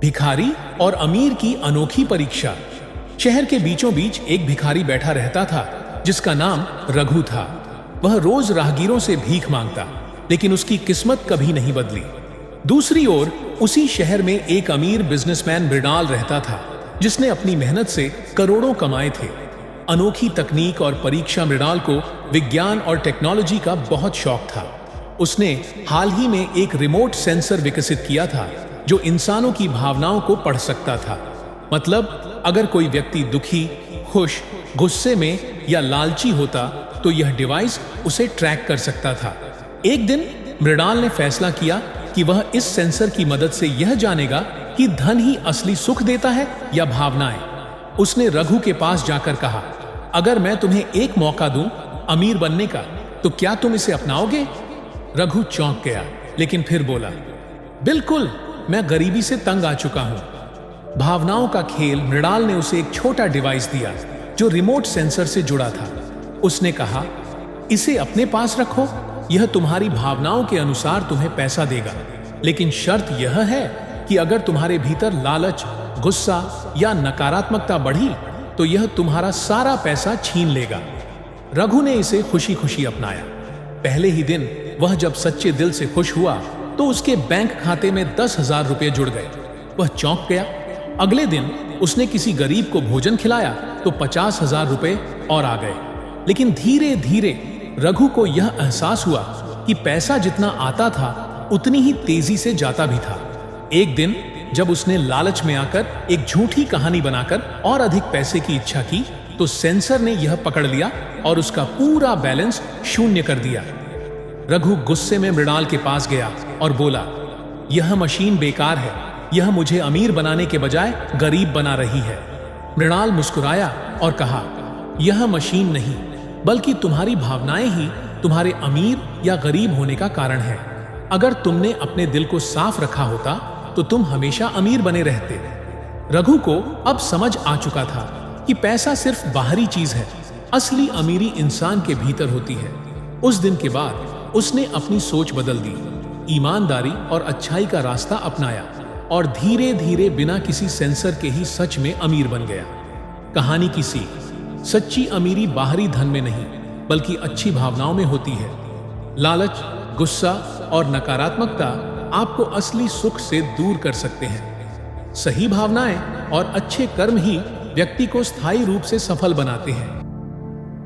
भिखारी और अमीर की अनोखी परीक्षा। शहर के बीचों बीच एक भिखारी बैठा रहता था जिसका नाम रघु था। वह रोज राहगीरों से भीख मांगता, लेकिन उसकी किस्मत कभी नहीं बदली। दूसरी ओर उसी शहर में एक अमीर बिजनेसमैन मृणाल रहता था जिसने अपनी मेहनत से करोड़ों कमाए थे। अनोखी तकनीक और परीक्षा मृणाल को विज्ञान और टेक्नोलॉजी का बहुत शौक था। उसने हाल ही में एक रिमोट सेंसर विकसित किया था जो इंसानों की भावनाओं को पढ़ सकता था। मतलब अगर कोई व्यक्ति दुखी, खुश, गुस्से में या लालची होता तो यह डिवाइस उसे ट्रैक कर सकता था। एक दिन मृणाल ने फैसला किया कि वह इस सेंसर की मदद से यह जानेगा कि धन ही असली सुख देता है या भावनाएं। उसने रघु के पास जाकर कहा, अगर मैं तुम्हें एक मौका दूं अमीर बनने का, तो क्या तुम इसे अपनाओगे? रघु चौंक गया, लेकिन फिर बोला, बिल्कुल, मैं गरीबी से तंग आ चुका हूं। भावनाओं का खेल। मृणाल ने उसे एक छोटा डिवाइस दिया जो रिमोट सेंसर से जुड़ा था। उसने कहा, इसे अपने पास रखो, यह तुम्हारी भावनाओं के अनुसार तुम्हें पैसा देगा, लेकिन शर्त यह है कि अगर तुम्हारे भीतर लालच, गुस्सा या नकारात्मकता बढ़ी तो यह तुम्हारा सारा पैसा छीन लेगा। रघु ने इसे खुशी खुशी अपनाया। पहले ही दिन वह जब सच्चे दिल से खुश हुआ तो उसके बैंक खाते में 10,000 रुपये जुड़ गए। वह चौंक गया। अगले दिन उसने किसी गरीब को भोजन खिलाया तो 50,000 रुपये और आ गए। लेकिन धीरे धीरे रघु को यह एहसास हुआ कि पैसा जितना आता था उतनी ही तेजी से जाता भी था। एक दिन जब उसने लालच में आकर एक झूठी कहानी बनाकर और अधिक पैसे की इच्छा की तो सेंसर ने यह पकड़ लिया और उसका पूरा बैलेंस शून्य कर दिया। रघु गुस्से में मृणाल के पास गया और बोला, यह मशीन बेकार है, यह मुझे अमीर बनाने के बजाय गरीब बना रही है। मृणाल मुस्कुराया और कहा, यह मशीन नहीं, बल्कि तुम्हारी भावनाएं ही तुम्हारे अमीर या गरीब होने का कारण है। अगर तुमने अपने दिल को साफ रखा होता तो तुम हमेशा अमीर बने रहते। रघु को अब समझ आ चुका था कि पैसा सिर्फ बाहरी चीज है, असली अमीरी इंसान के भीतर होती है। उस दिन के बाद उसने अपनी सोच बदल दी, ईमानदारी और अच्छाई का रास्ता अपनाया और धीरे धीरे बिना किसी सेंसर के ही सच में अमीर बन गया। कहानी की सीख, सच्ची अमीरी बाहरी धन में नहीं बल्कि अच्छी भावनाओं में होती है। लालच, गुस्सा और नकारात्मकता आपको असली सुख से दूर कर सकते हैं। सही भावनाएं और अच्छे कर्म ही व्यक्ति को स्थायी रूप से सफल बनाते हैं।